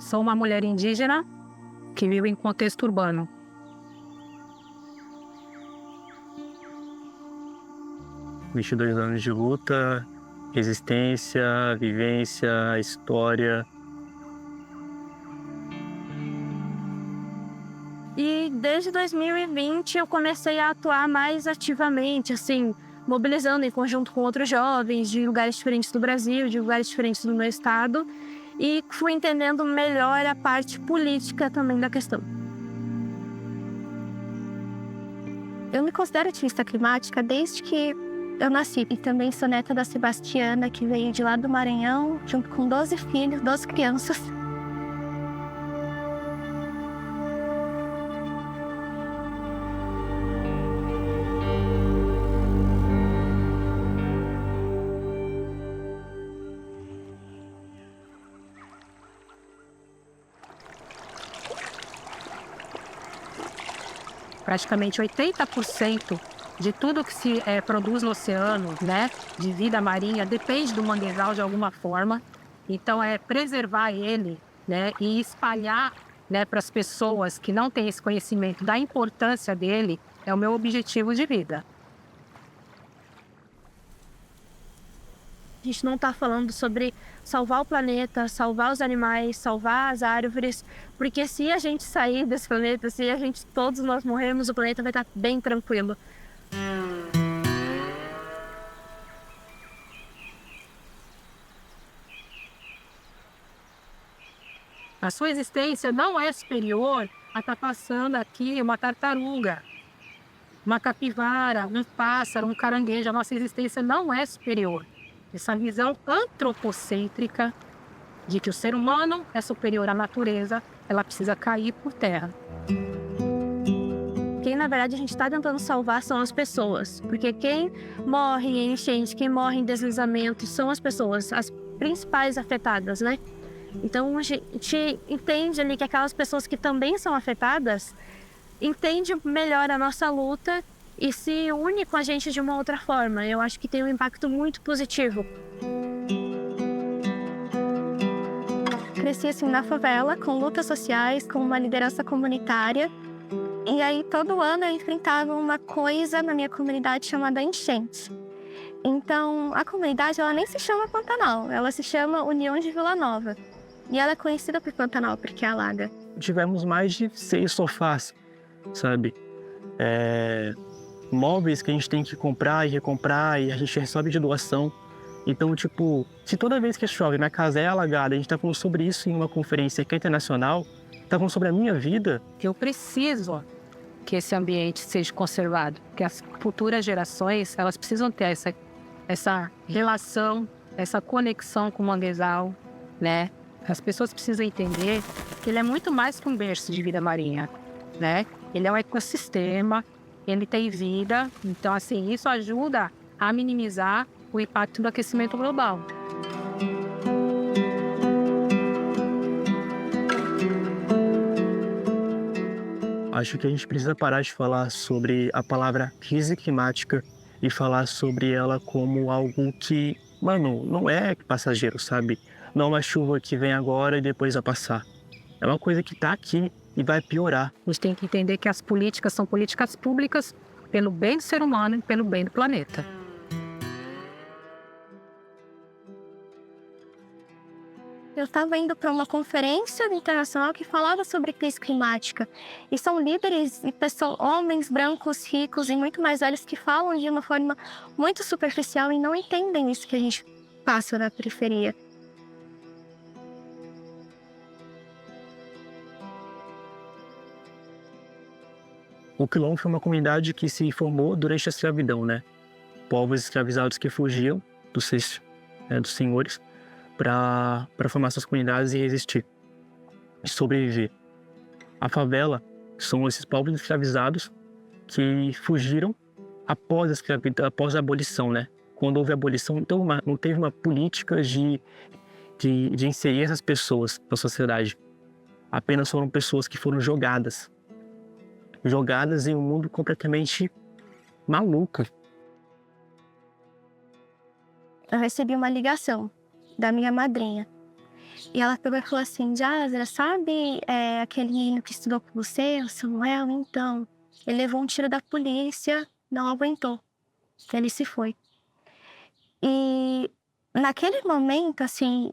Sou uma mulher indígena que vive em contexto urbano. Vinte e dois anos de luta, resistência, vivência, história. E desde 2020 eu comecei a atuar mais ativamente, assim, mobilizando em conjunto com outros jovens de lugares diferentes do Brasil, de lugares diferentes do meu estado, e fui entendendo melhor a parte política também da questão. Eu me considero ativista climática desde que eu nasci, e também sou neta da Sebastiana, que veio de lá do Maranhão, junto com 12 filhos, 12 crianças. Praticamente 80% de tudo que se produz no oceano, né, de vida marinha, depende do manguezal de alguma forma. Então, preservar ele, né, e espalhar, né, para as pessoas que não têm esse conhecimento da importância dele, é o meu objetivo de vida. A gente não está falando sobre salvar o planeta, salvar os animais, salvar as árvores, porque se a gente sair desse planeta, se a gente, todos nós morrermos, o planeta vai estar bem tranquilo. A sua existência não é superior a estar passando aqui uma tartaruga, uma capivara, um pássaro, um caranguejo. A nossa existência não é superior. Essa visão antropocêntrica de que o ser humano é superior à natureza, ela precisa cair por terra. Quem, na verdade, a gente está tentando salvar são as pessoas. Porque quem morre em enchente, quem morre em deslizamento, são as pessoas, as principais afetadas, né? Então, a gente entende ali que aquelas pessoas que também são afetadas, entende melhor a nossa luta e se une com a gente de uma outra forma. Eu acho que tem um impacto muito positivo. Cresci assim na favela, com lutas sociais, com uma liderança comunitária. E aí todo ano eu enfrentava uma coisa na minha comunidade chamada enchente. Então a comunidade ela nem se chama Pantanal, ela se chama União de Vila Nova. E ela é conhecida por Pantanal porque alaga. Tivemos mais de 6 sofás, sabe? Móveis que a gente tem que comprar e recomprar e a gente recebe de doação. Então, tipo, se toda vez que chove minha casa é alagada, a gente tá falando sobre isso em uma conferência que é internacional, tá falando sobre a minha vida. Eu preciso que esse ambiente seja conservado, que as futuras gerações, elas precisam ter essa relação, essa conexão com o manguezal, né? As pessoas precisam entender que ele é muito mais que um berço de vida marinha, né? Ele é um ecossistema, ele tem vida, então, assim, isso ajuda a minimizar o impacto do aquecimento global. Acho que a gente precisa parar de falar sobre a palavra crise climática e falar sobre ela como algo que, mano, não é passageiro, sabe? Não é uma chuva que vem agora e depois vai passar. É uma coisa que tá aqui e vai piorar. A gente tem que entender que as políticas são políticas públicas pelo bem do ser humano e pelo bem do planeta. Eu estava indo para uma conferência internacional que falava sobre crise climática. E são líderes e pessoas, homens brancos, ricos e muito mais velhos que falam de uma forma muito superficial e não entendem isso que a gente passa na periferia. O Quilombo foi uma comunidade que se formou durante a escravidão, né? Povos escravizados que fugiam dos senhores para formar suas comunidades e resistir, e sobreviver. A favela são esses povos escravizados que fugiram após a escravidão, após a abolição, né? Quando houve a abolição, então não teve uma política de inserir essas pessoas na sociedade. Apenas foram pessoas que foram jogadas em um mundo completamente maluco. Eu recebi uma ligação da minha madrinha. E ela pegou e falou assim, Jazra, sabe aquele menino que estudou com você, o Samuel? Então, ele levou um tiro da polícia, não aguentou. Ele se foi. E naquele momento, assim,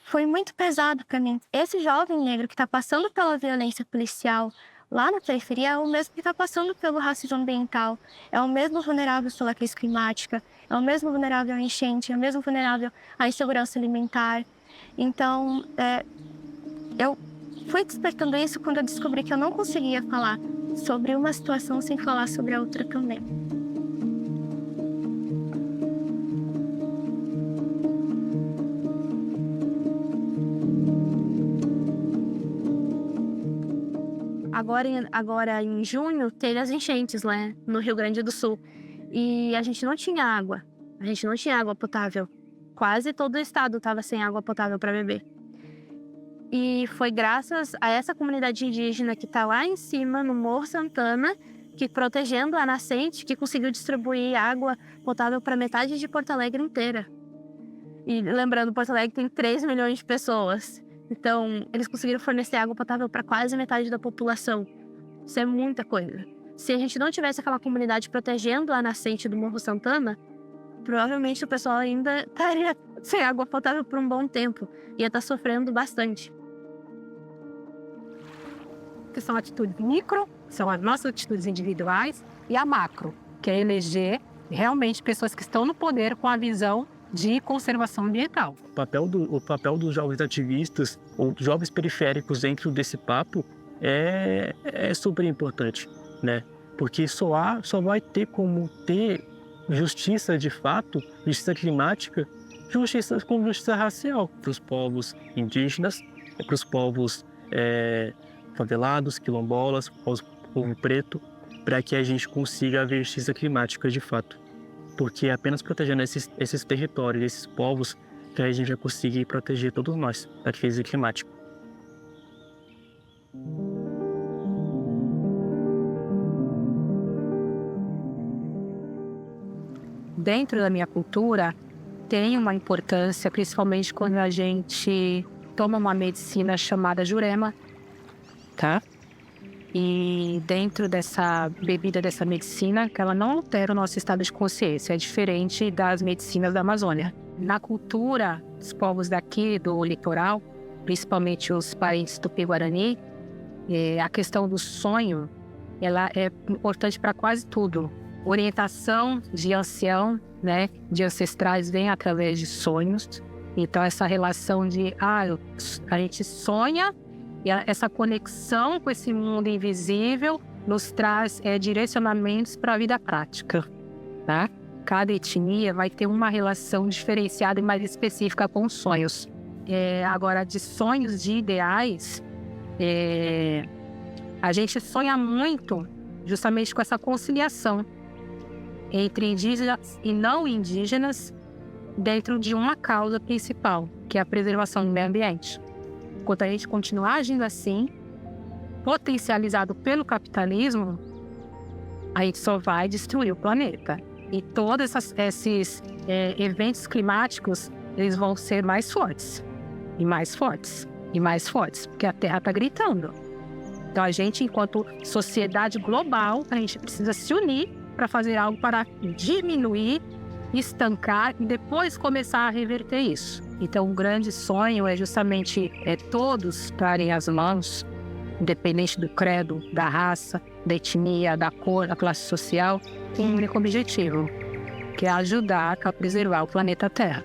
foi muito pesado para mim. Esse jovem negro que está passando pela violência policial lá na periferia é o mesmo que está passando pelo racismo ambiental, é o mesmo vulnerável pela crise climática, é o mesmo vulnerável à enchente, é o mesmo vulnerável à insegurança alimentar. Então, eu fui despertando isso quando eu descobri que eu não conseguia falar sobre uma situação sem falar sobre a outra também. Agora em junho, teve as enchentes, né, no Rio Grande do Sul. E a gente não tinha água. A gente não tinha água potável. Quase todo o estado estava sem água potável para beber. E foi graças a essa comunidade indígena que está lá em cima, no Morro Santana, que protegendo a nascente, que conseguiu distribuir água potável para metade de Porto Alegre inteira. E lembrando, Porto Alegre tem 3 milhões de pessoas. Então, eles conseguiram fornecer água potável para quase metade da população. Isso é muita coisa. Se a gente não tivesse aquela comunidade protegendo a nascente do Morro Santana, provavelmente o pessoal ainda estaria sem água potável por um bom tempo. Ia estar sofrendo bastante. Que são atitudes micro, são as nossas atitudes individuais, e a macro, que é eleger realmente pessoas que estão no poder com a visão de conservação ambiental. O papel dos jovens ativistas ou jovens periféricos dentro desse papo é super importante, né? Porque só vai ter como ter justiça de fato, justiça climática, justiça racial para os povos indígenas, para os povos favelados, quilombolas, para o povo preto, para que a gente consiga haver justiça climática de fato. Porque é apenas protegendo esses territórios, esses povos, que a gente vai conseguir proteger todos nós da crise climática. Dentro da minha cultura, tem uma importância, principalmente quando a gente toma uma medicina chamada Jurema, tá? E dentro dessa bebida, dessa medicina, que ela não altera o nosso estado de consciência, é diferente das medicinas da Amazônia. Na cultura dos povos daqui, do litoral, principalmente os parentes Tupi-Guarani, a questão do sonho, ela é importante para quase tudo. Orientação de ancião, né, de ancestrais vem através de sonhos. Então essa relação de, a gente sonha, e essa conexão com esse mundo invisível nos traz direcionamentos para a vida prática, tá? Cada etnia vai ter uma relação diferenciada e mais específica com os sonhos. Agora, de sonhos, de ideais, a gente sonha muito justamente com essa conciliação entre indígenas e não indígenas dentro de uma causa principal, que é a preservação do meio ambiente. Enquanto a gente continuar agindo assim, potencializado pelo capitalismo, a gente só vai destruir o planeta. E todos esses eventos climáticos, eles vão ser mais fortes, e mais fortes, e mais fortes, porque a Terra está gritando. Então a gente, enquanto sociedade global, a gente precisa se unir para fazer algo para diminuir, estancar e depois começar a reverter isso. Então, o grande sonho é justamente todos darem as mãos, independente do credo, da raça, da etnia, da cor, da classe social, com um único objetivo, que é ajudar a preservar o planeta Terra.